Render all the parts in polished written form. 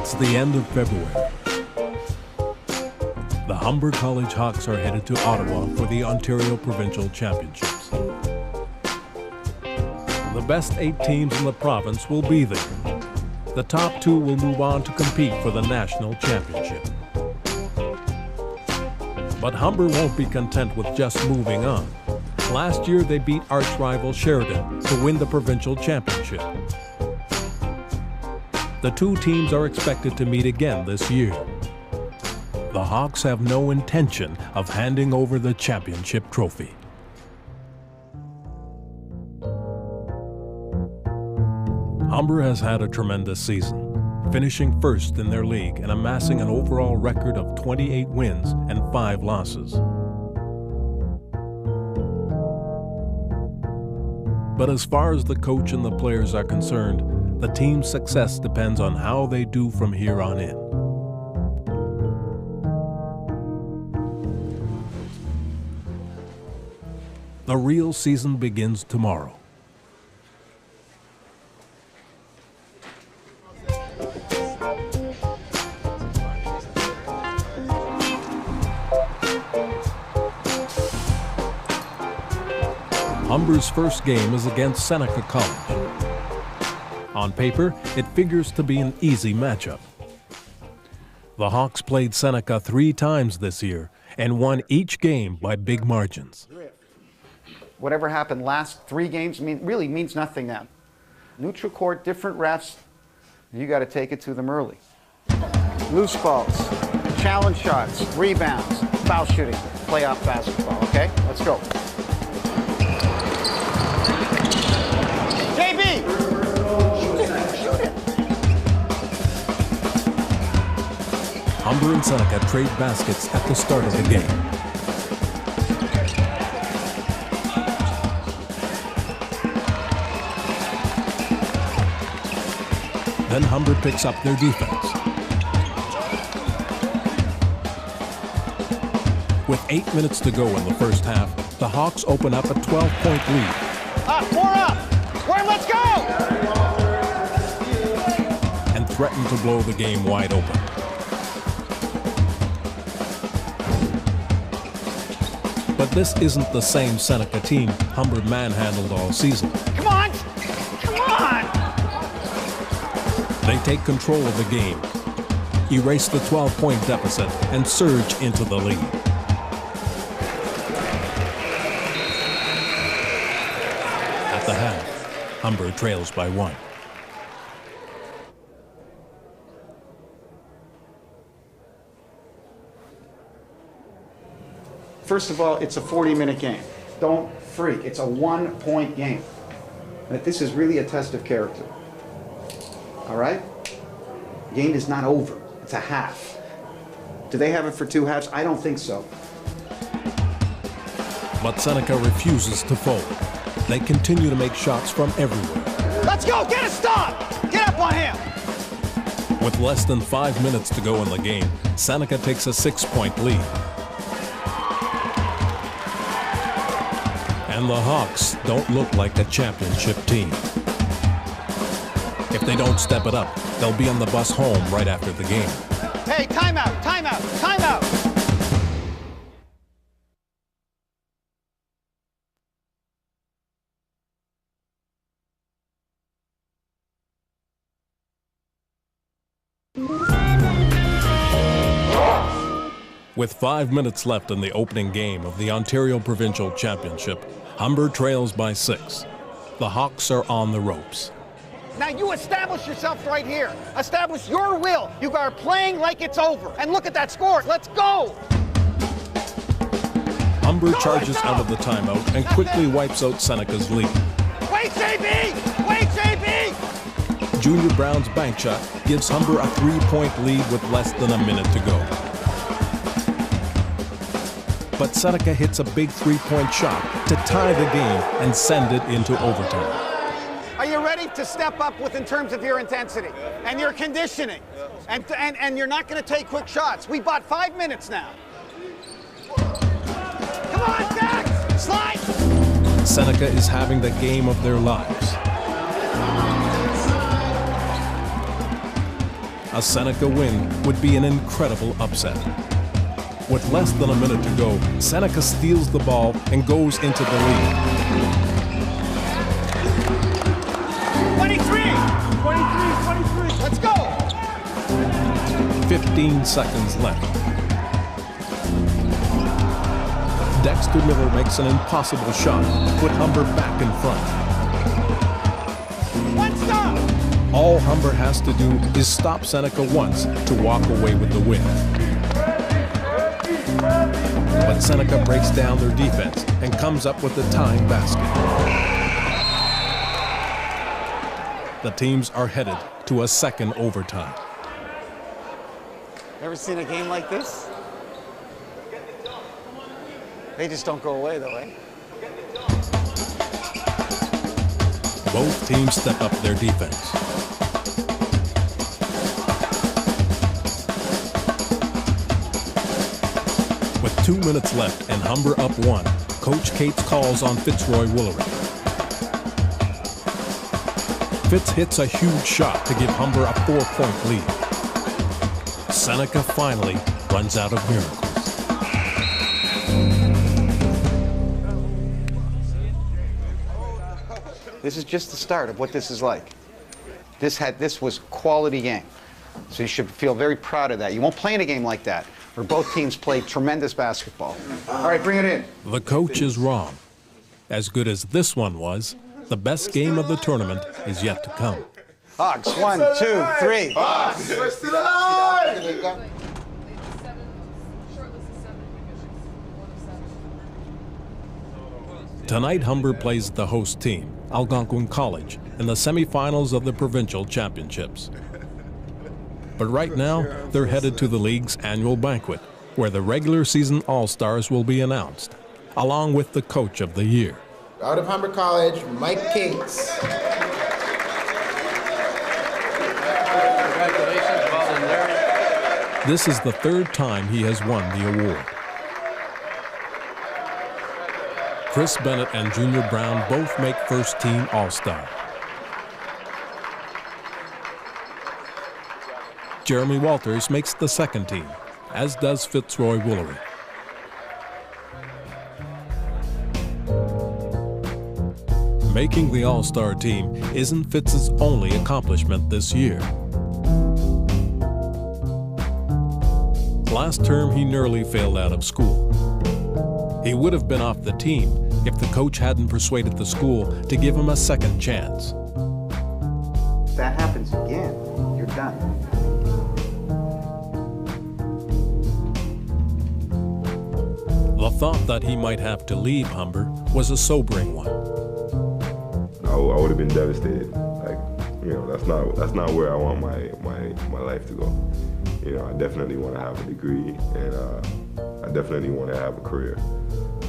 It's the end of February. The Humber College Hawks are headed to Ottawa for the Ontario Provincial Championships. The best 8 teams in the province will be there. The top 2 will move on to compete for the national championship. But Humber won't be content with just moving on. Last year, they beat arch-rival Sheridan to win the provincial championship. The 2 teams are expected to meet again this year. The Hawks have no intention of handing over the championship trophy. Humber has had a tremendous season, finishing first in their league and amassing an overall record of 28 wins and 5 losses. But as far as the coach and the players are concerned, the team's success depends on how they do from here on in. The real season begins tomorrow. Humber's first game is against Seneca College. On paper, it figures to be an easy matchup. The Hawks played Seneca 3 times this year and won each game by big margins. Whatever happened last 3 games really means nothing now. Neutral court, different refs, you got to take it to them early. Loose balls, challenge shots, rebounds, foul shooting, playoff basketball, okay? Let's go. JB! Shoot it! Humber and Seneca trade baskets at the start of the game. Then Humber picks up their defense. With 8 minutes to go in the first half, the Hawks open up a 12-point lead. Up, 4 up! Warren, let's go! And threaten to blow the game wide open. But this isn't the same Seneca team Humber manhandled all season. Come on! Come on! They take control of the game, erase the 12-point deficit, and surge into the lead. At the half, Humber trails by 1. First of all, it's a 40-minute game. Don't freak. It's a 1-point game. This is really a test of character. All right? Game is not over. It's a half. Do they have it for 2 halves? I don't think so. But Seneca refuses to fold. They continue to make shots from everywhere. Let's go! Get a stop! Get up on him! With less than 5 minutes to go in the game, Seneca takes a 6-point lead. And the Hawks don't look like a championship team. If they don't step it up, they'll be on the bus home right after the game. Hey, timeout, timeout, timeout! With 5 minutes left in the opening game of the Ontario Provincial Championship, Humber trails by 6. The Hawks are on the ropes. Now you establish yourself right here. Establish your will. You are playing like it's over. And look at that score. Let's go! Humber charges out of the timeout and quickly wipes out Seneca's lead. Wait, JB! Wait, JB! Junior Brown's bank shot gives Humber a 3-point lead with less than a minute to go. But Seneca hits a big 3-point shot to tie the game and send it into overtime. Are you ready to step up in terms of your intensity and your conditioning? And you're not going to take quick shots. We bought 5 minutes now. Come on, Dax! Slide! Seneca is having the game of their lives. a Seneca win would be an incredible upset. With less than a minute to go, Seneca steals the ball and goes into the lead. 23, let's go! 15 seconds left. Dexter Miller makes an impossible shot to put Humber back in front. One stop! All Humber has to do is stop Seneca once to walk away with the win. But Seneca breaks down their defense and comes up with the tying basket. The teams are headed to a second overtime. Ever seen a game like this? They just don't go away, though, eh? Both teams step up their defense. With 2 minutes left and Humber up 1, Coach Cates calls on Fitzroy Woolery. Fitz hits a huge shot to give Humber a 4-point lead. Seneca finally runs out of miracles. This is just the start of what this is like. This was quality game. So you should feel very proud of that. You won't play in a game like that, where both teams play tremendous basketball. All right, bring it in. The coach is wrong. As good as this one was, the best game of the tournament is yet to come. Hogs, 1, 2, 3. Hogs, we're still alive! Tonight, Humber plays the host team, Algonquin College, in the semifinals of the provincial championships. But right now, they're headed to the league's annual banquet, where the regular season All-Stars will be announced, along with the Coach of the Year. Out of Humber College, Mike Cates. Congratulations, volunteer. This is the third time he has won the award. Chris Bennett and Junior Brown both make first-team All-Star. Jeremy Walters makes the second team, as does Fitzroy Woolery. Making the All-Star team isn't Fitz's only accomplishment this year. Last term, he nearly failed out of school. He would have been off the team if the coach hadn't persuaded the school to give him a second chance. If that happens again, you're done. The thought that he might have to leave Humber was a sobering one. I would have been devastated. Like, you know, that's not where I want my life to go. You know, I definitely want to have a degree, and I definitely want to have a career.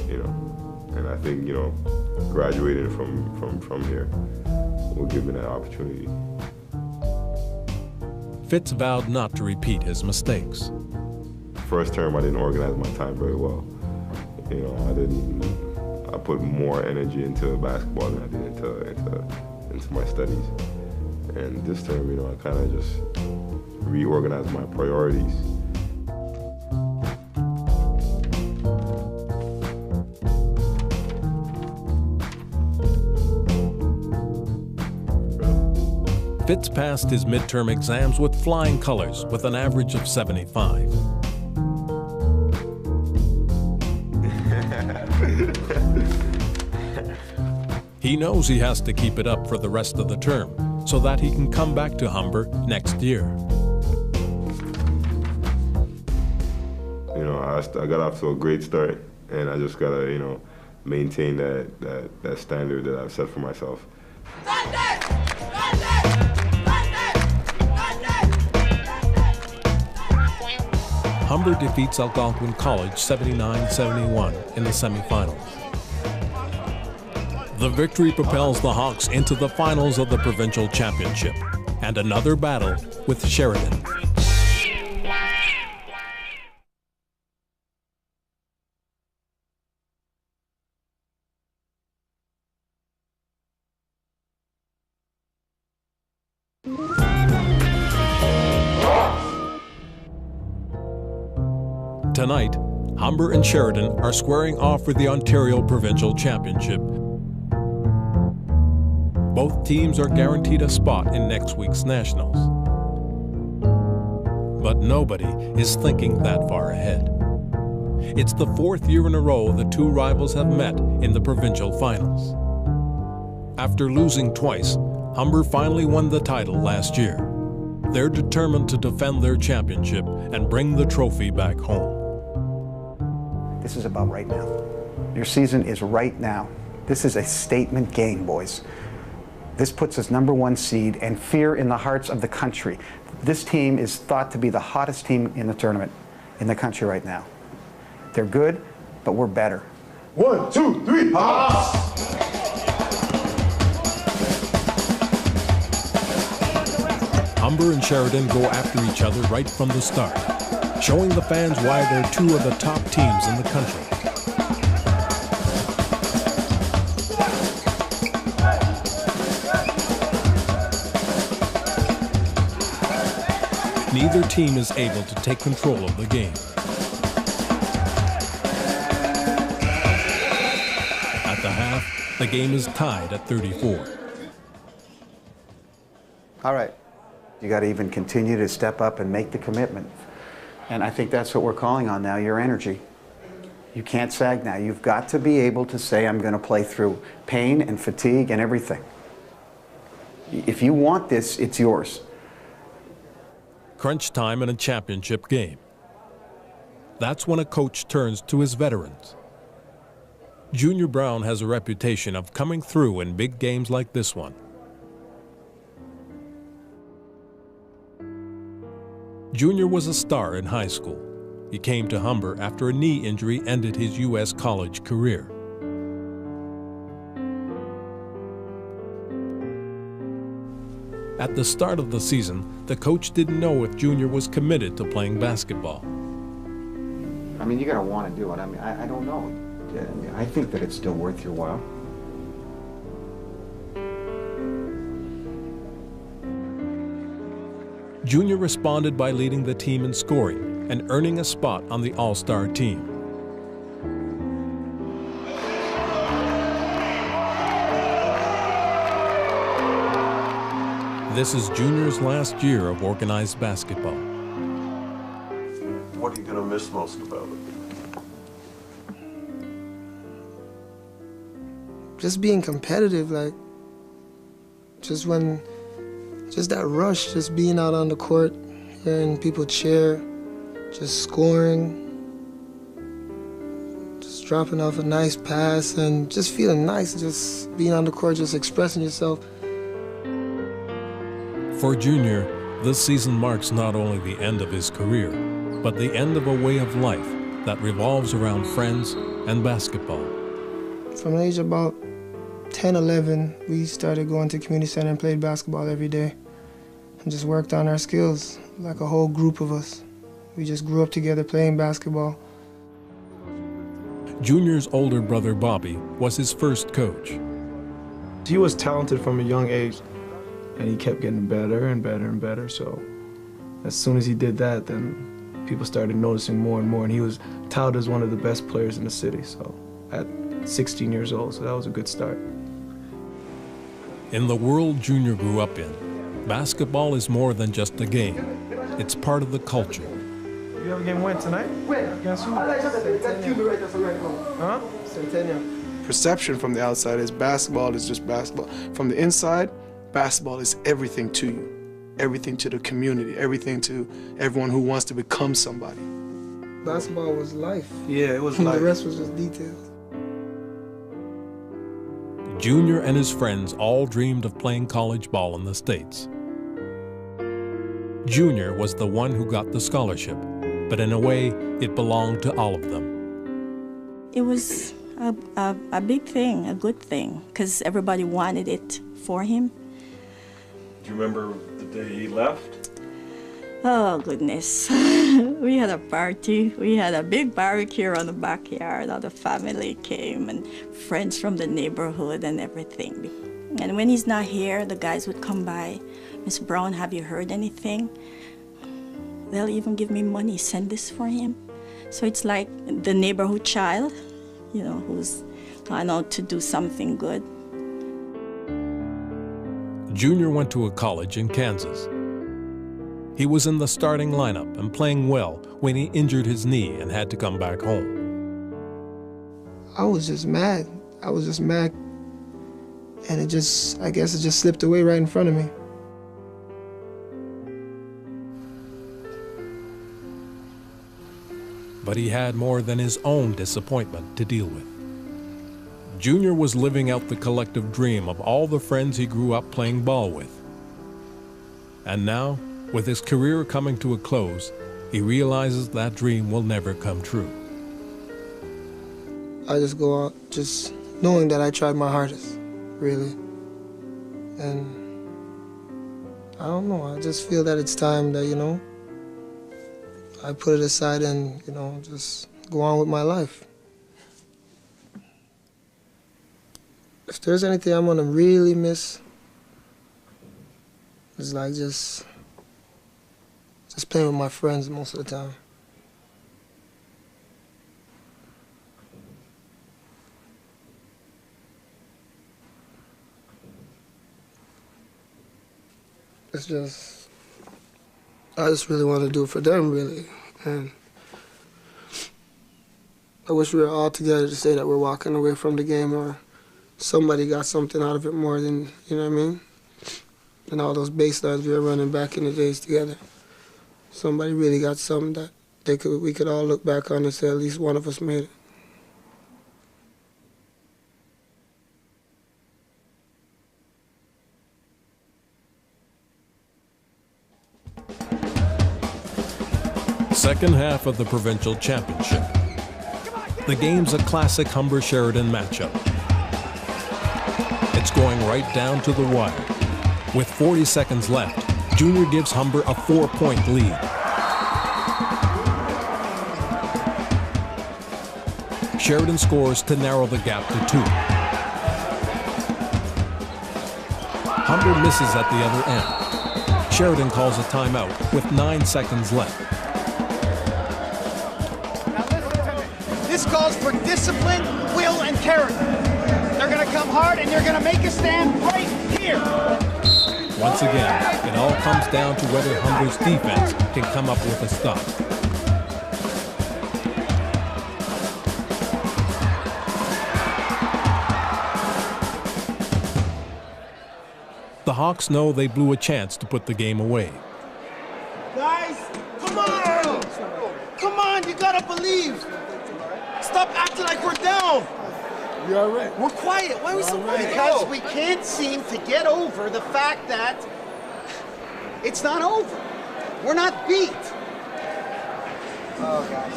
You know, and I think, you know, graduating from here will give me that opportunity. Fitz vowed not to repeat his mistakes. First term, I didn't organize my time very well. You know, I put more energy into basketball than I did into my studies. And this term, you know, I kind of just reorganized my priorities. Fitz passed his midterm exams with flying colors with an average of 75. He knows he has to keep it up for the rest of the term so that he can come back to Humber next year. You know, I got off to a great start, and I just gotta, you know, maintain that standard that I've set for myself. Humber defeats Algonquin College 79-71 in the semifinals. The victory propels the Hawks into the finals of the provincial championship and another battle with Sheridan. Tonight, Humber and Sheridan are squaring off for the Ontario Provincial Championship. Both teams are guaranteed a spot in next week's Nationals. But nobody is thinking that far ahead. It's the fourth year in a row the two rivals have met in the provincial finals. After losing twice, Humber finally won the title last year. They're determined to defend their championship and bring the trophy back home. This is about right now. Your season is right now. This is a statement game, boys. This puts us #1 seed and fear in the hearts of the country. This team is thought to be the hottest team in the tournament in the country right now. They're good, but we're better. 1, 2, 3, Humber and Sheridan go after each other right from the start, showing the fans why they're two of the top teams in the country. Neither team is able to take control of the game. At the half, the game is tied at 34. All right. You got to even continue to step up and make the commitment. And I think that's what we're calling on now, your energy. You can't sag now. You've got to be able to say, I'm going to play through pain and fatigue and everything. If you want this, it's yours. Crunch time in a championship game. That's when a coach turns to his veterans. Junior Brown has a reputation of coming through in big games like this one. Junior was a star in high school. He came to Humber after a knee injury ended his U.S. college career. At the start of the season, the coach didn't know if Junior was committed to playing basketball. I mean, you got to want to do it. I mean, I don't know. I think that it's still worth your while. Junior responded by leading the team in scoring and earning a spot on the All-Star team. This is Junior's last year of organized basketball. What are you going to miss most about it? Just being competitive, like, just that rush, just being out on the court, hearing people cheer, just scoring, just dropping off a nice pass and just feeling nice, just being on the court, just expressing yourself. For Junior, this season marks not only the end of his career, but the end of a way of life that revolves around friends and basketball. From the age of about 10, 11, we started going to community center and played basketball every day and just worked on our skills, like a whole group of us. We just grew up together playing basketball. Junior's older brother, Bobby, was his first coach. He was talented from a young age, and he kept getting better and better and better. So as soon as he did that, then people started noticing more and more, and he was touted as one of the best players in the city, so at 16 years old, so that was a good start. In the world Junior grew up in, basketball is more than just a game. It's part of the culture. You have a game win tonight? Against who? Huh? Centennial. Perception from the outside is basketball is just basketball. From the inside, basketball is everything to you, everything to the community, everything to everyone who wants to become somebody. Basketball was life. Yeah, it was The life. rest was just details. Junior and his friends all dreamed of playing college ball in the States. Junior was the one who got the scholarship, but in a way, it belonged to all of them. It was a big thing, a good thing, because everybody wanted it for him. Do you remember the day he left? Oh, goodness. We had a party. We had a big barbecue on the backyard. All the family came and friends from the neighborhood and everything. And when he's not here, the guys would come by. Miss Brown, have you heard anything? They'll even give me money, send this for him. So it's like the neighborhood child, you know, who's gone out to do something good. Junior went to a college in Kansas. He was in the starting lineup and playing well when he injured his knee and had to come back home. I was just mad. I was just mad. And I guess it just slipped away right in front of me. But he had more than his own disappointment to deal with. Junior was living out the collective dream of all the friends he grew up playing ball with. And now, with his career coming to a close, he realizes that dream will never come true. I just go out just knowing that I tried my hardest, really. And I don't know, I just feel that it's time that, you know, I put it aside and, you know, just go on with my life. If there's anything I'm gonna really miss, it's like just playing with my friends most of the time. It's just, I just really want to do it for them, really. And I wish we were all together to say that we're walking away from the game, or somebody got something out of it more than, you know what I mean? And all those baselines we were running back in the days together. Somebody really got something that we could all look back on and say at least one of us made it. Second half of the provincial championship. The game's a classic Humber-Sheridan matchup. It's going right down to the wire. With 40 seconds left, Junior gives Humber a 4-point lead. Sheridan scores to narrow the gap to 2. Humber misses at the other end. Sheridan calls a timeout with 9 seconds left. This calls for discipline, will, and character. They're going to come hard, and they're going to make a stand right here. Once again, it all comes down to whether Humber's defense can come up with a stop. The Hawks know they blew a chance to put the game away. Guys, come on! Come on, you got to believe. Stop acting like we're down. You all right? We're quiet. Why are we so quiet? Because we can't seem to get over the fact that it's not over. We're not beat. Oh, gosh.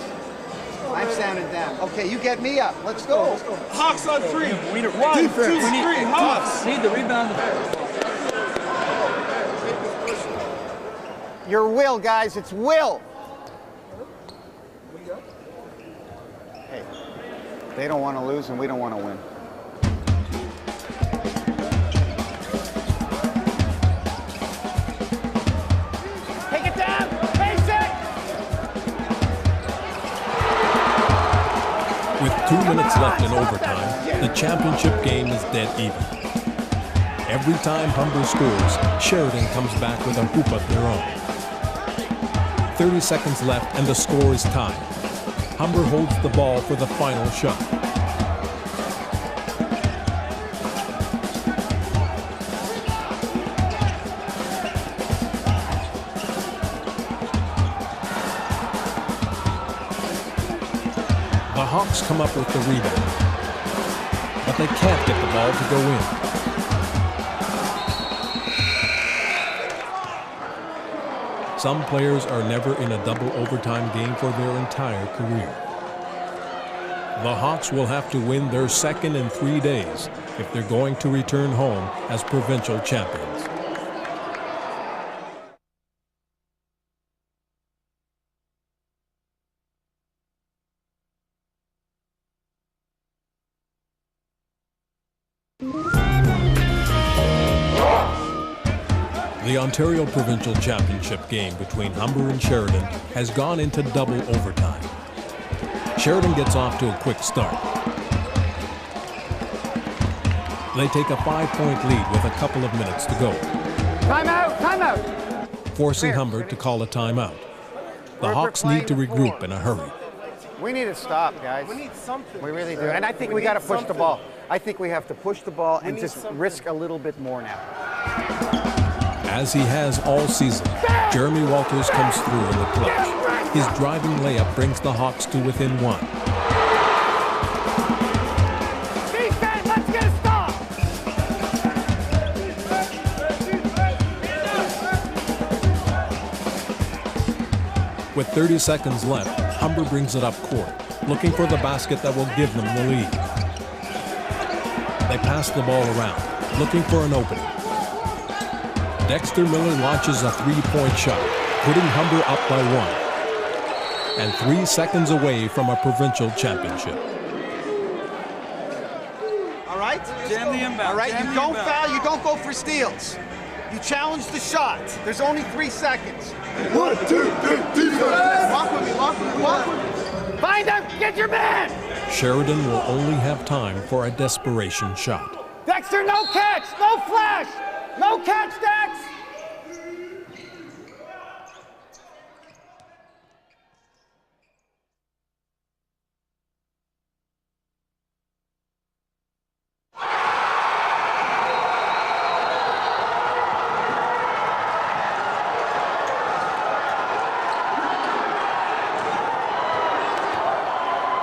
I'm sounding down. Okay, you get me up. Let's go. Hawks on 3. 1, 2, 3, Hawks. Need the rebound. Your will, guys. It's will. Hey, they don't want to lose and we don't want to win. Take it down. Face it. With 2 minutes left in overtime, the championship game is dead even. Every time Humber scores, Sheridan comes back with a hoop of their own. 30 seconds left and the score is tied. Humber holds the ball for the final shot. The Hawks come up with the rebound, but they can't get the ball to go in. Some players are never in a double overtime game for their entire career. The Hawks will have to win their second in 3 days if they're going to return home as provincial champions. The Ontario Provincial Championship game between Humber and Sheridan has gone into double overtime. Sheridan gets off to a quick start. They take a 5-point lead with a couple of minutes to go. Timeout, timeout. Forcing Humber to call a timeout. The Hawks need to regroup in a hurry. We need to stop, guys. We need something. We really do. And I think we got to push the ball. I think we have to push the ball and just risk a little bit more now. As he has all season, Jeremy Walters comes through in the clutch. His driving layup brings the Hawks to within one. Defense, let's get a stop! With 30 seconds left, Humber brings it up court, looking for the basket that will give them the lead. They pass the ball around, looking for an opening. Dexter Miller launches a three-point shot, putting Humber up by one, and 3 seconds away from a provincial championship. All right? Jam the inbound. All right, you don't foul, you don't go for steals. You challenge the shot. There's only 3 seconds. 1, 2, 3, defense! Walk with me, walk with me, walk with me. Find him! Get your man! Sheridan will only have time for a desperation shot. Dexter, no catch! No flash! No catch, Dex!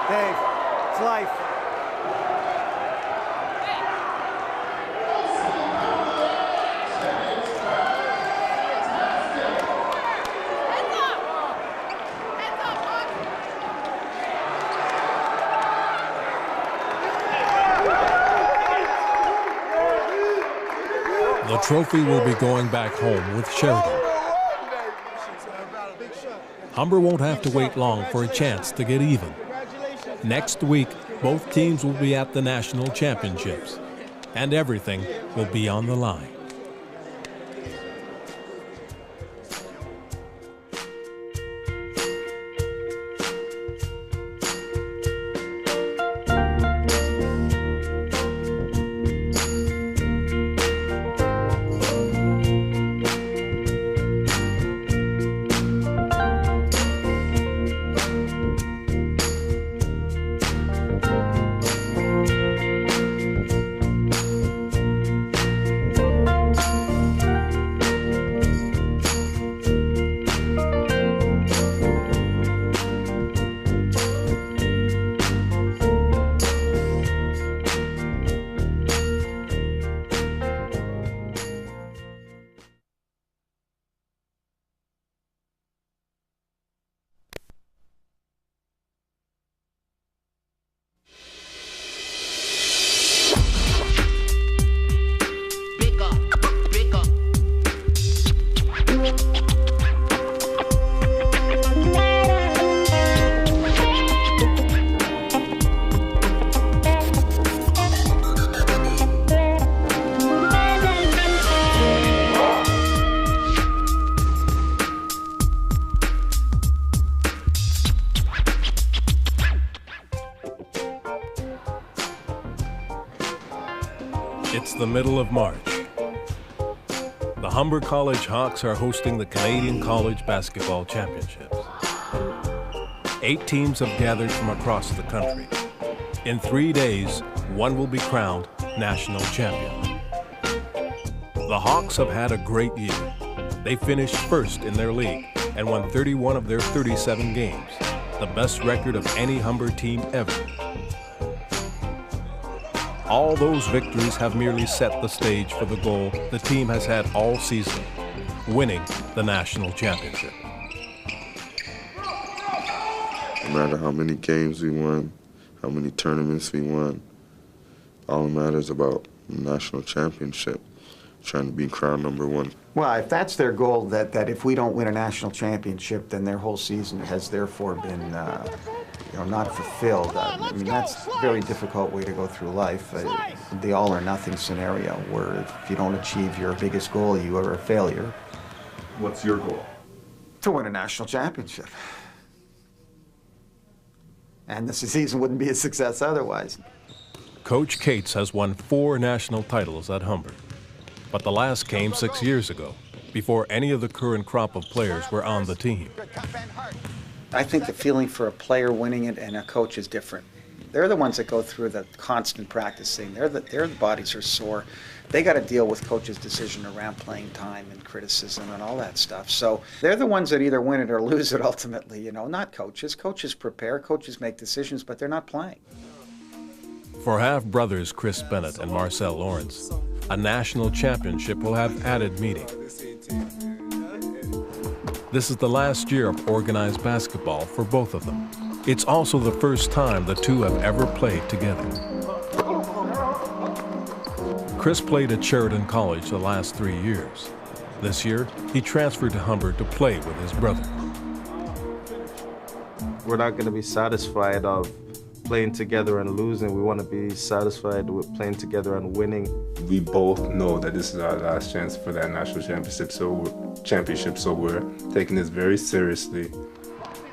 Dave, it's life. The trophy will be going back home with Sheridan. Humber won't have to wait long for a chance to get even. Next week, both teams will be at the national championships, and everything will be on the line. It's the middle of March. The Humber College Hawks are hosting the Canadian College Basketball Championships. 8 teams have gathered from across the country. In 3 days, one will be crowned national champion. The Hawks have had a great year. They finished first in their league and won 31 of their 37 games, the best record of any Humber team ever. All those victories have merely set the stage for the goal the team has had all season, winning the national championship. No matter how many games we won, how many tournaments we won, all that matters about the national championship, trying to be crowned #1. Well, if that's their goal, that if we don't win a national championship, then their whole season has therefore been not fulfilled. I mean, that's a very difficult way to go through life. The all or nothing scenario where if you don't achieve your biggest goal, you are a failure. What's your goal? To win a national championship. and the season wouldn't be a success otherwise. Coach Cates has won 4 national titles at Humber, but the last came 6 years ago, before any of the current crop of players were on the team. I think the feeling for a player winning it and a coach is different. They're the ones that go through the constant practicing. Their bodies are sore. They got to deal with coach's decision around playing time and criticism and all that stuff. So they're the ones that either win it or lose it ultimately, you know, not coaches. Coaches prepare, coaches make decisions, but they're not playing. For half-brothers Chris Bennett and Marcel Lawrence, a national championship will have added meaning. This is the last year of organized basketball for both of them. It's also the first time the two have ever played together. Chris played at Sheridan College the last 3 years. This year, he transferred to Humber to play with his brother. We're not going to be satisfied of playing together and losing. We want to be satisfied with playing together and winning. We both know that this is our last chance for that national championship, so we're taking this very seriously.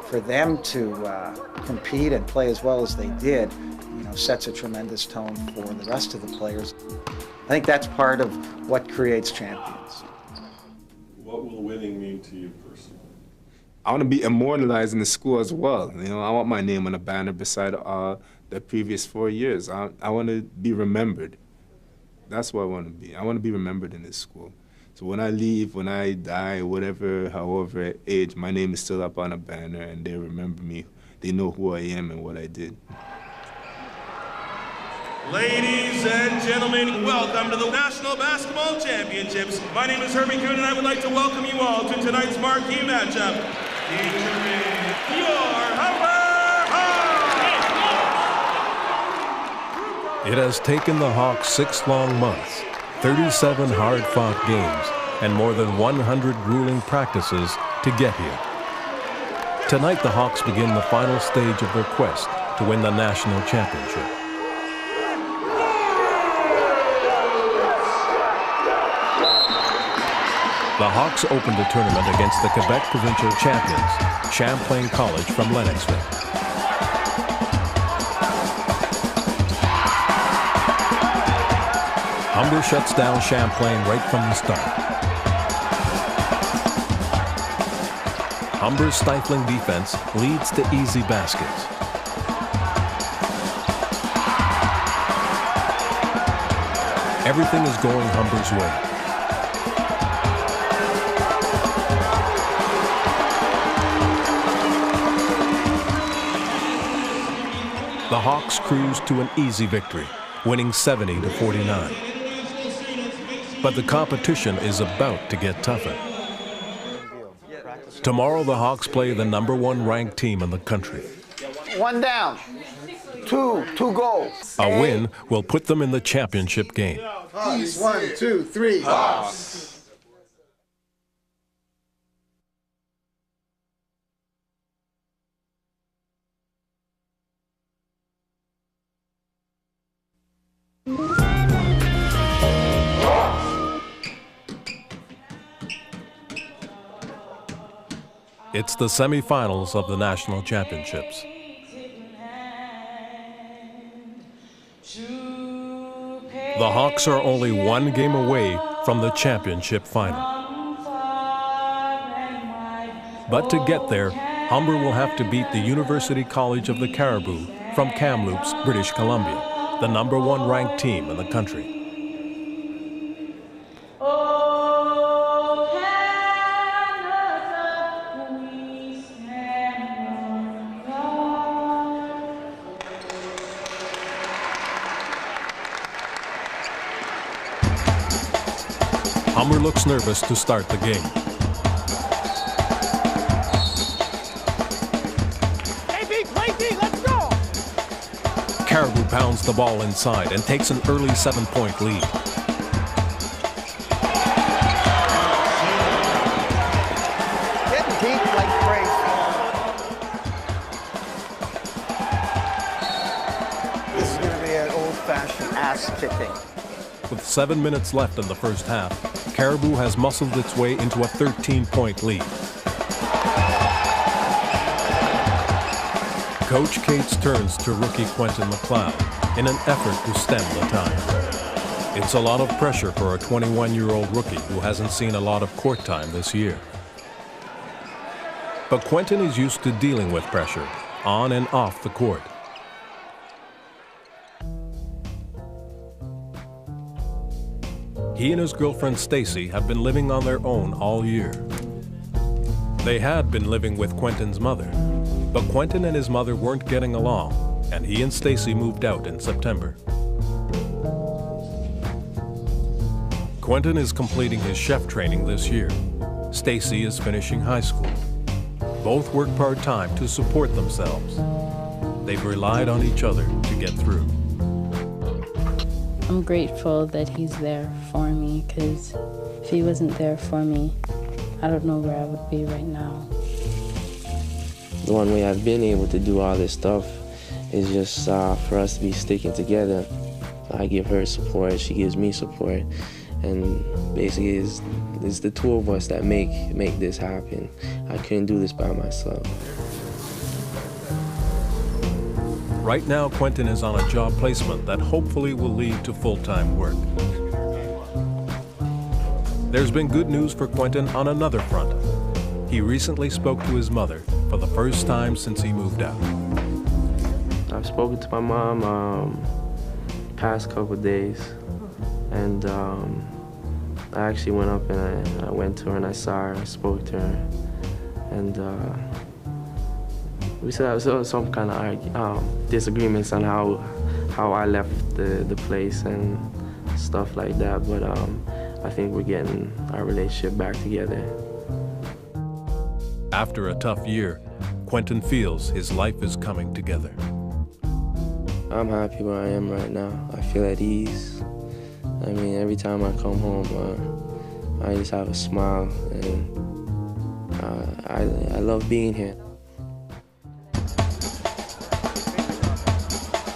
For them to compete and play as well as they did, you know, sets a tremendous tone for the rest of the players. I think that's part of what creates champions. What will winning mean to you personally? I want to be immortalized in the school as well. You know, I want my name on a banner beside the previous 4 years. I want to be remembered. That's what I want to be. I want to be remembered in this school. So when I leave, when I die, whatever, however age, my name is still up on a banner and they remember me. They know who I am and what I did. Ladies and gentlemen, welcome to the National Basketball Championships. My name is Herbie Kuhn, and I would like to welcome you all to tonight's marquee matchup, featuring your Humber Hawks! It has taken the Hawks 6 long months, 37 hard-fought games, and more than 100 grueling practices to get here. Tonight, the Hawks begin the final stage of their quest to win the national championship. The Hawks opened the tournament against the Quebec provincial champions, Champlain College from Lennoxville. Humber shuts down Champlain right from the start. Humber's stifling defense leads to easy baskets. Everything is going Humber's way. The Hawks cruise to an easy victory, winning 70-49. But the competition is about to get tougher. Tomorrow, the Hawks play the #1 ranked team in the country. 1 down, 2 goals. A win will put them in the championship game. Hawks, 1, 2, 3. Hawks. It's the semifinals of the national championships. The Hawks are only 1 game away from the championship final. But to get there, Humber will have to beat the University College of the Cariboo from Kamloops, British Columbia, the #1 ranked team in the country. Humber looks nervous to start the game. Play D, let's go! Caribou pounds the ball inside and takes an early 7-point lead. Getting deep like crazy. This is going to be an old-fashioned ass kicking. With 7 minutes left in the first half, Caribou has muscled its way into a 13-point lead. Coach Cates turns to rookie Quentin McLeod in an effort to stem the tide. It's a lot of pressure for a 21-year-old rookie who hasn't seen a lot of court time this year. But Quentin is used to dealing with pressure on and off the court. He and his girlfriend Stacy have been living on their own all year. They had been living with Quentin's mother, but Quentin and his mother weren't getting along, and he and Stacy moved out in September. Quentin is completing his chef training this year. Stacy is finishing high school. Both work part-time to support themselves. They've relied on each other to get through. I'm grateful that he's there for me, because if he wasn't there for me, I don't know where I would be right now. The one way I've been able to do all this stuff is just for us to be sticking together. I give her support, she gives me support, and basically it's the two of us that make this happen. I couldn't do this by myself. Right now, Quentin is on a job placement that hopefully will lead to full-time work. There's been good news for Quentin on another front. He recently spoke to his mother for the first time since he moved out. I've spoken to my mom past couple of days, and I actually went up and I went to her and I saw her, I spoke to her, and we said there was some kind of disagreements on how I left the place and stuff like that, but I think we're getting our relationship back together. After a tough year, Quentin feels his life is coming together. I'm happy where I am right now. I feel at ease. I mean, every time I come home, I just have a smile, and I love being here.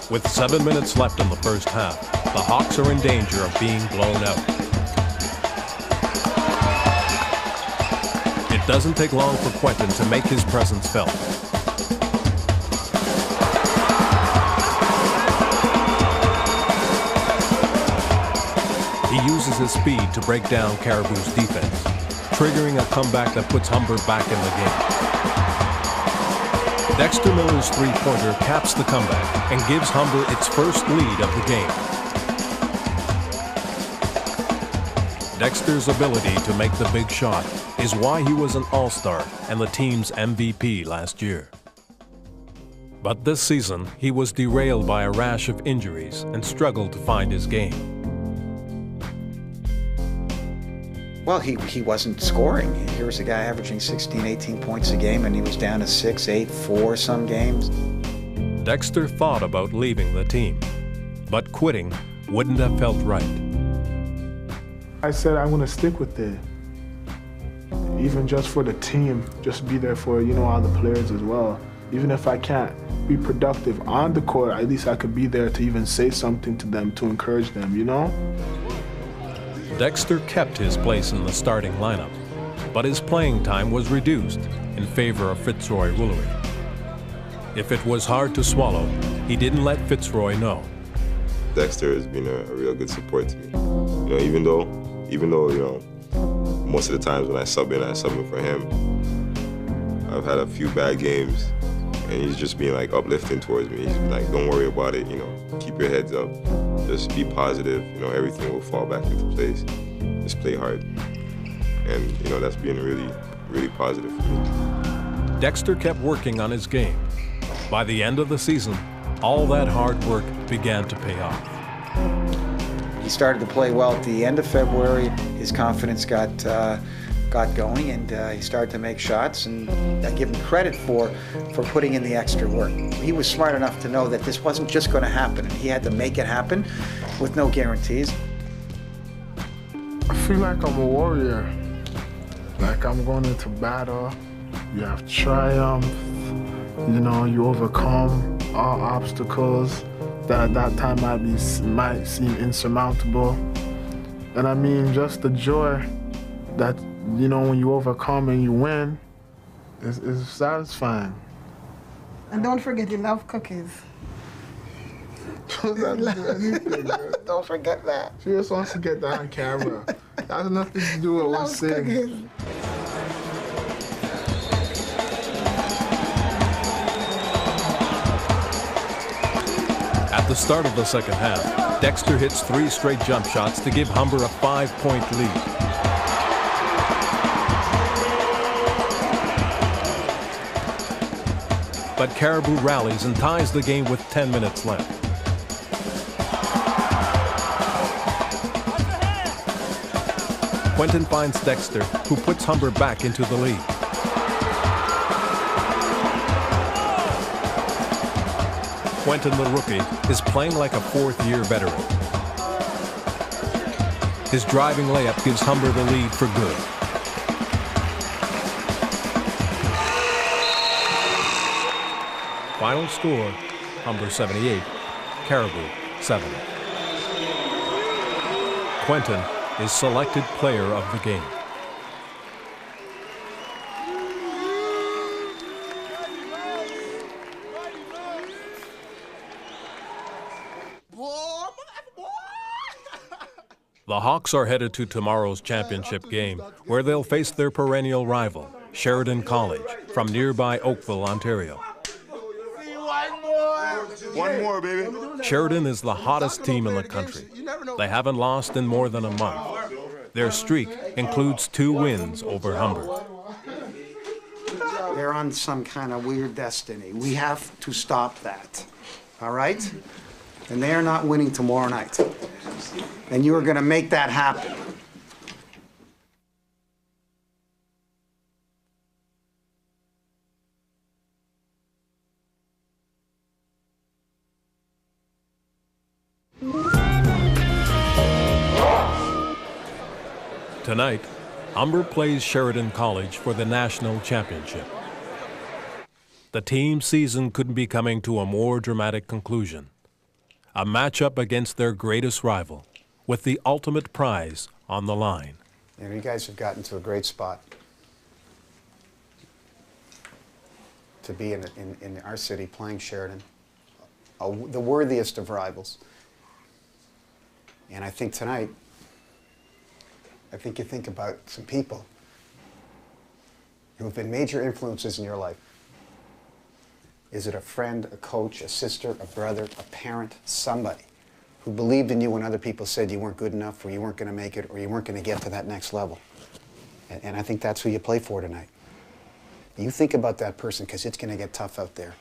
With 7 minutes left in the first half, the Hawks are in danger of being blown out. It doesn't take long for Quentin to make his presence felt. He uses his speed to break down Caribou's defense, triggering a comeback that puts Humber back in the game. Dexter Miller's three-pointer caps the comeback and gives Humber its first lead of the game. Dexter's ability to make the big shot is why he was an all-star and the team's MVP last year. But this season, he was derailed by a rash of injuries and struggled to find his game. Well, he wasn't scoring. Here was a guy averaging 16, 18 points a game, and he was down to 6, 8, 4 some games. Dexter thought about leaving the team, but quitting wouldn't have felt right. I said I'm going to stick with it, even just for the team, just be there for, all the players as well. Even if I can't be productive on the court, at least I could be there to even say something to them, to encourage them, Dexter kept his place in the starting lineup, but his playing time was reduced in favor of Fitzroy Woolery. If it was hard to swallow, he didn't let Fitzroy know. Dexter has been a real good support to me. Even though, most of the times when I sub in for him. I've had a few bad games, and he's just been uplifting towards me. He's been like, don't worry about it, keep your heads up. Just be positive, everything will fall back into place. Just play hard. And, that's been really, really positive for me. Dexter kept working on his game. By the end of the season, all that hard work began to pay off. He started to play well at the end of February. His confidence got going, and he started to make shots, and I give him credit for putting in the extra work. He was smart enough to know that this wasn't just going to happen, and he had to make it happen with no guarantees. I feel like I'm a warrior, like I'm going into battle. You have triumph, you overcome all obstacles that at that time might seem insurmountable. And I mean, just the joy that when you overcome and you win, it's satisfying. And don't forget, you love cookies. Don't forget that. She just wants to get that on camera. That has nothing to do with what's saying. At the start of the second half, Dexter hits 3 straight jump shots to give Humber a 5-point lead. But Caribou rallies and ties the game with 10 minutes left. Quentin finds Dexter, who puts Humber back into the lead. Quentin, the rookie, is playing like a fourth-year veteran. His driving layup gives Humber the lead for good. Final score, Humber 78, Caribou 7. Quentin is selected player of the game. The Hawks are headed to tomorrow's championship game, where they'll face their perennial rival, Sheridan College, from nearby Oakville, Ontario. One more, baby. Sheridan is the hottest team in the country. They haven't lost in more than a month. Their streak includes 2 wins over Humber. They're on some kind of weird destiny. We have to stop that, all right? And they are not winning tomorrow night. And you are going to make that happen. Tonight, Humber plays Sheridan College for the national championship. The team's season couldn't be coming to a more dramatic conclusion. A matchup against their greatest rival, with the ultimate prize on the line. You guys have gotten to a great spot to be in our city playing Sheridan, the worthiest of rivals. And I think tonight, you think about some people who have been major influences in your life. Is it a friend, a coach, a sister, a brother, a parent, somebody who believed in you when other people said you weren't good enough, or you weren't going to make it, or you weren't going to get to that next level? And I think that's who you play for tonight. You think about that person, because it's going to get tough out there.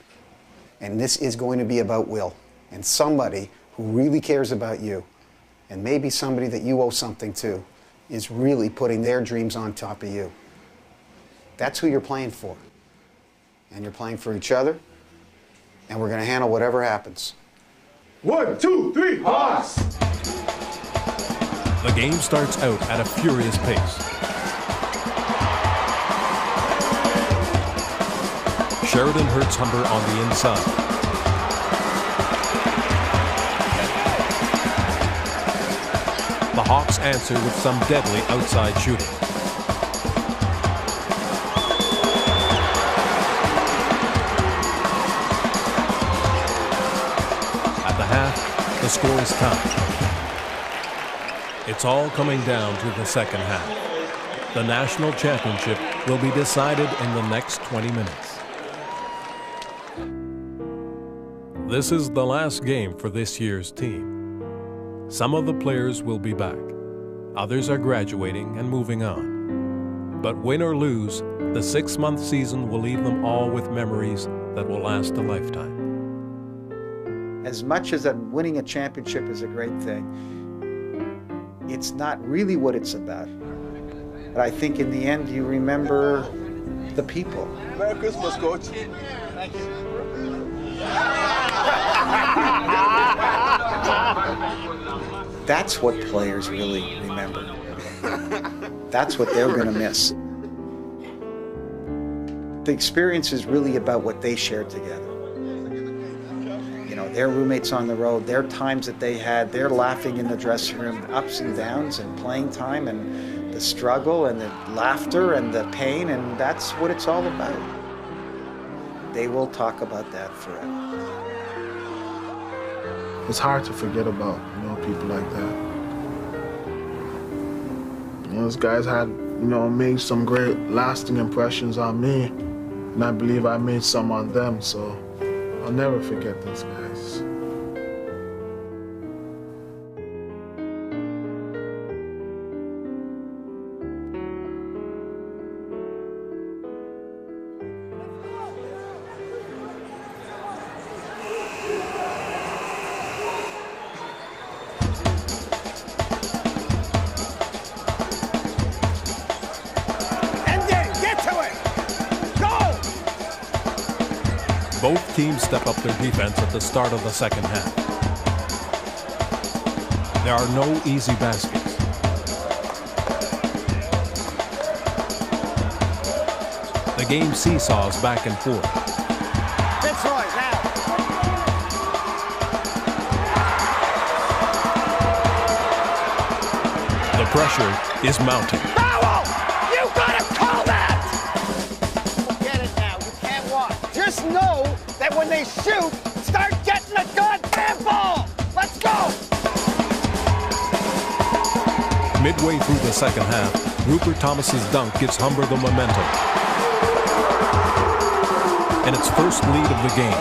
And this is going to be about will. And somebody who really cares about you, and maybe somebody that you owe something to, is really putting their dreams on top of you. That's who you're playing for. And you're playing for each other, and we're going to handle whatever happens. 1, 2, 3, Hawks! The game starts out at a furious pace. Sheridan hurts Humber on the inside. The Hawks answer with some deadly outside shooting. At the half, the score is tied. It's all coming down to the second half. The national championship will be decided in the next 20 minutes. This is the last game for this year's team. Some of the players will be back. Others are graduating and moving on. But win or lose, the 6-month season will leave them all with memories that will last a lifetime. As much as that winning a championship is a great thing, it's not really what it's about. But I think in the end, you remember the people. Merry Christmas, Coach. Thank you. That's what players really remember. That's what they're going to miss. The experience is really about what they shared together. You know, their roommates on the road, their times that they had, their laughing in the dressing room, the ups and downs and playing time and the struggle and the laughter and the pain, and that's what it's all about. they will talk about that forever. It's hard to forget about, people like that. Those guys had, made some great lasting impressions on me, and I believe I made some on them, so I'll never forget those guys. Both teams step up their defense at the start of the second half. There are no easy baskets. The game seesaws back and forth. Fitzroy, now. The pressure is mounting. Foul! You gotta call that! Forget it now. You can't walk. Just know that when they shoot, start getting the goddamn ball! Let's go! Midway through the second half, Rupert Thomas's dunk gives Humber the momentum. And its first lead of the game.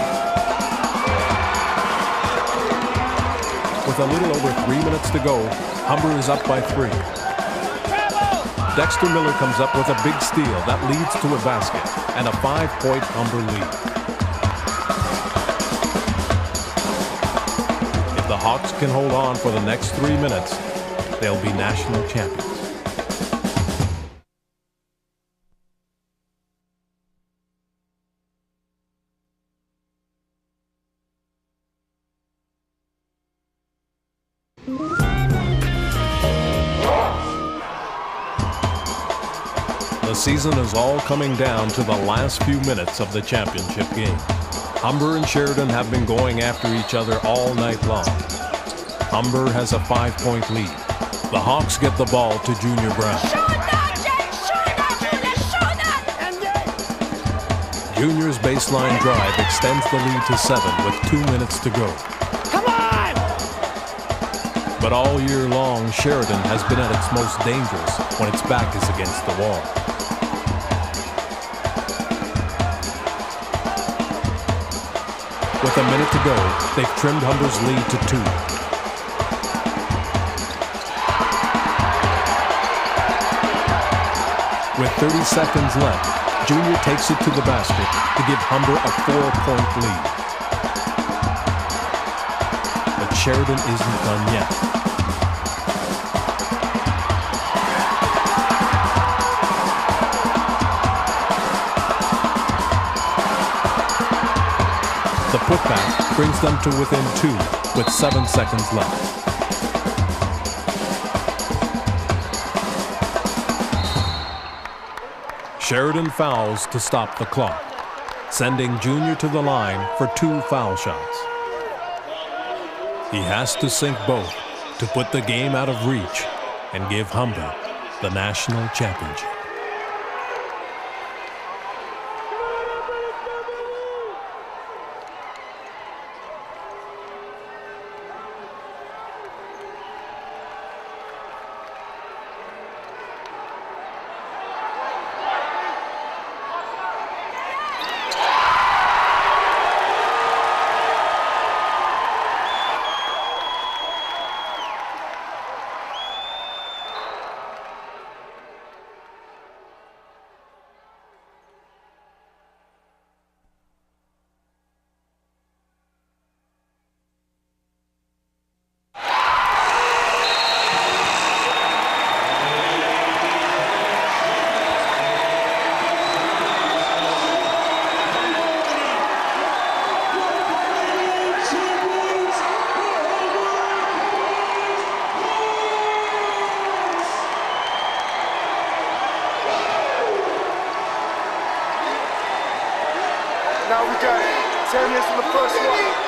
With a little over 3 minutes to go, Humber is up by 3. Dexter Miller comes up with a big steal that leads to a basket and a 5-point Humber lead. If the Hawks can hold on for the next 3 minutes, they'll be national champions. The season is all coming down to the last few minutes of the championship game. Humber and Sheridan have been going after each other all night long. Humber has a 5-point lead. The Hawks get the ball to Junior Brown. Junior's baseline drive extends the lead to 7 with 2 minutes to go. Come on! But all year long, Sheridan has been at its most dangerous when its back is against the wall. With a minute to go, they've trimmed Humber's lead to 2. With 30 seconds left, Junior takes it to the basket to give Humber a 4-point lead. But Sheridan isn't done yet. The putback brings them to within 2 with 7 seconds left. Sheridan fouls to stop the clock, sending Junior to the line for 2 foul shots. He has to sink both to put the game out of reach and give Humber the national championship. Now we got 10 minutes in the first one.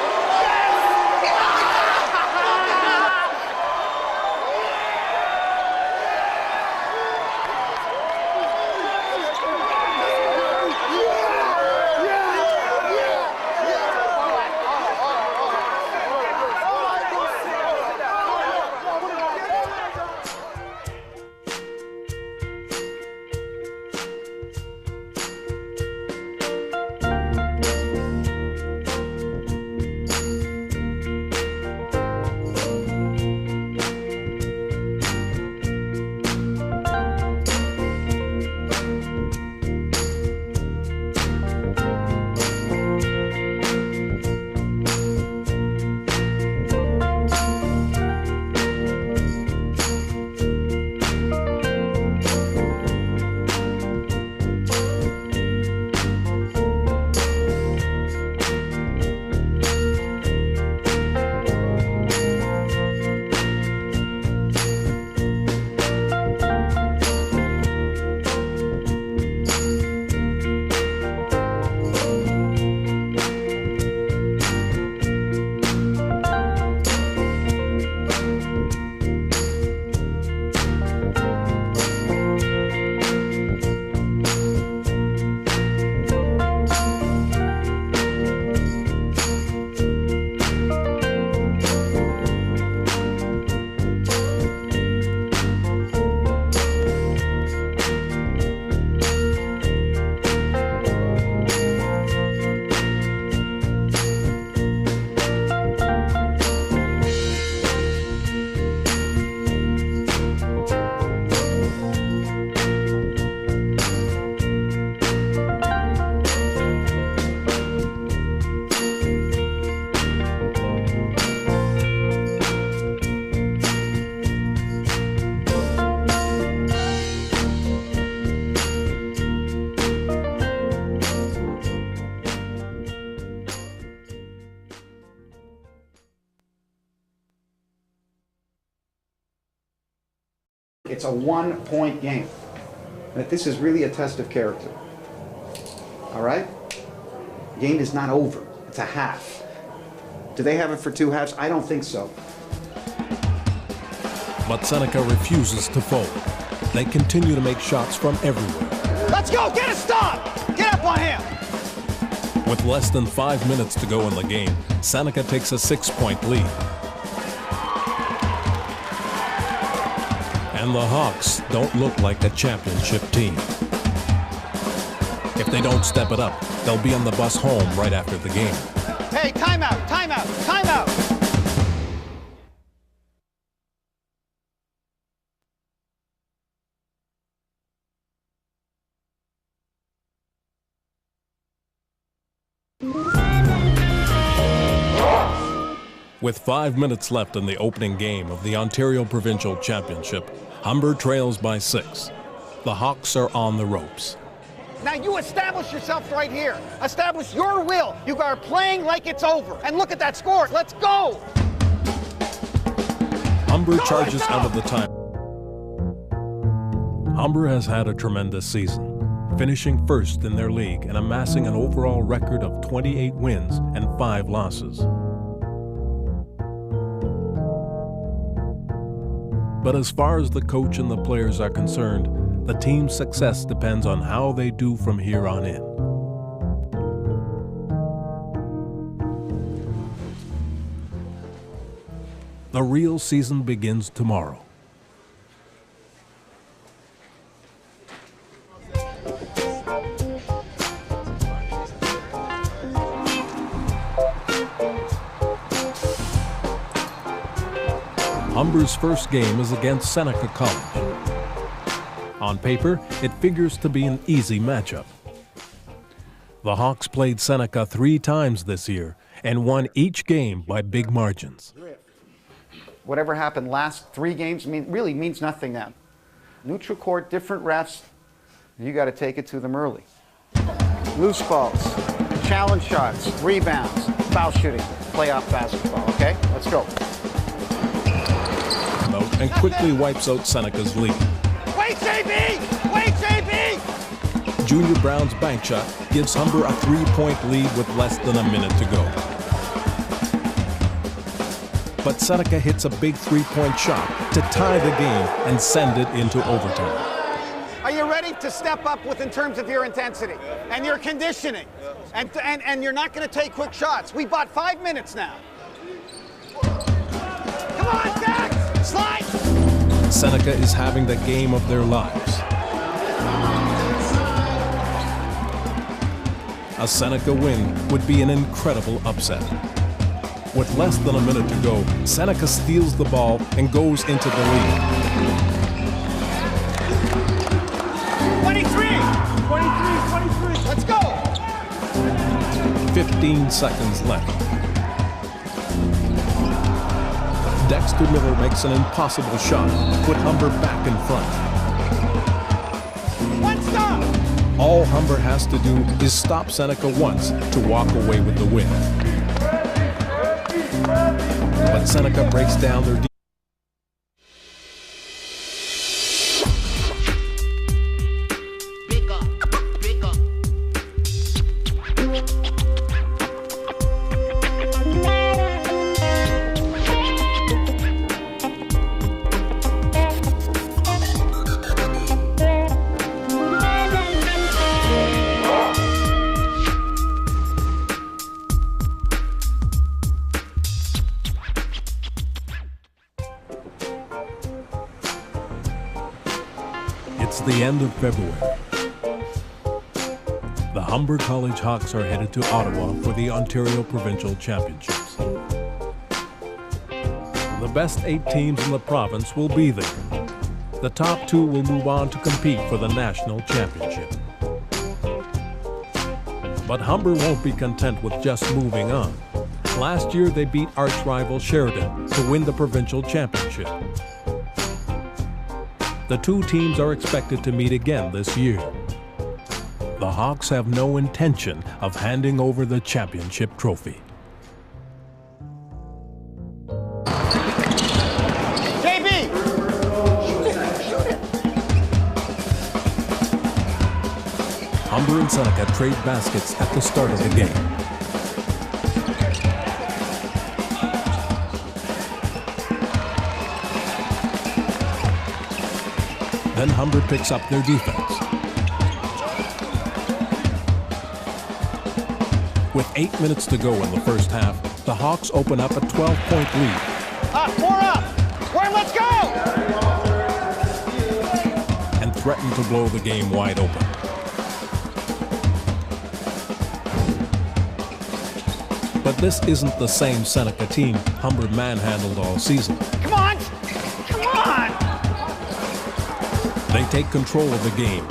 It's a one-point game. That this is really a test of character. All right? The game is not over. It's a half. Do they have it for 2 halves? I don't think so. But Seneca refuses to fold. They continue to make shots from everywhere. Let's go! Get a stop! Get up on him! With less than 5 minutes to go in the game, Seneca takes a 6-point lead. And the Hawks don't look like a championship team. If they don't step it up, they'll be on the bus home right after the game. Hey, timeout, timeout, timeout! With 5 minutes left in the opening game of the Ontario Provincial Championship, Humber trails by 6. The Hawks are on the ropes. Now you establish yourself right here. Establish your will. You are playing like it's over. And look at that score. Let's go! Humber charges out of the time. Humber has had a tremendous season, finishing first in their league and amassing an overall record of 28 wins and 5 losses. But as far as the coach and the players are concerned, the team's success depends on how they do from here on in. The real season begins tomorrow. Humber's first game is against Seneca College. On paper, it figures to be an easy matchup. The Hawks played Seneca 3 times this year and won each game by big margins. Whatever happened last 3 games really means nothing now. Neutral court, different refs. You got to take it to them early. Loose balls, challenge shots, rebounds, foul shooting, playoff basketball, okay? Let's go. And quickly wipes out Seneca's lead. Wait, JB! Wait, JB! Junior Brown's bank shot gives Humber a 3-point lead with less than a minute to go. But Seneca hits a big 3-point shot to tie the game and send it into overtime. Are you ready to step up in terms of your intensity and your conditioning? And you're not going to take quick shots. We bought 5 minutes now. Come on, Dex! Slide! Seneca is having the game of their lives. A Seneca win would be an incredible upset. With less than a minute to go, Seneca steals the ball and goes into the lead. 23! 23! Let's go! 15 seconds left. Dexter Miller makes an impossible shot to put Humber back in front. One stop! All Humber has to do is stop Seneca once to walk away with the win. But Seneca breaks down their defense. It's the end of February. The Humber College Hawks are headed to Ottawa for the Ontario Provincial Championships. The best 8 teams in the province will be there. The top 2 will move on to compete for the national championship. But Humber won't be content with just moving on. Last year they beat arch-rival Sheridan to win the provincial championship. The 2 teams are expected to meet again this year. The Hawks have no intention of handing over the championship trophy. JB! Shoot Humber and Seneca trade baskets at the start of the game. Then Humber picks up their defense. With 8 minutes to go in the first half, the Hawks open up a 12-point lead. Four up! Warren, let's go! And threaten to blow the game wide open. But this isn't the same Seneca team Humber manhandled all season. Come on! Come on! They take control of the game,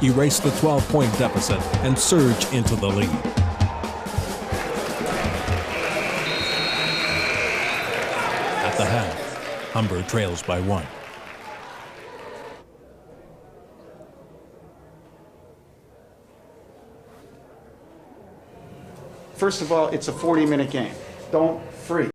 erase the 12-point deficit, and surge into the lead. At the half, Humber trails by 1. First of all, it's a 40-minute game. Don't freak.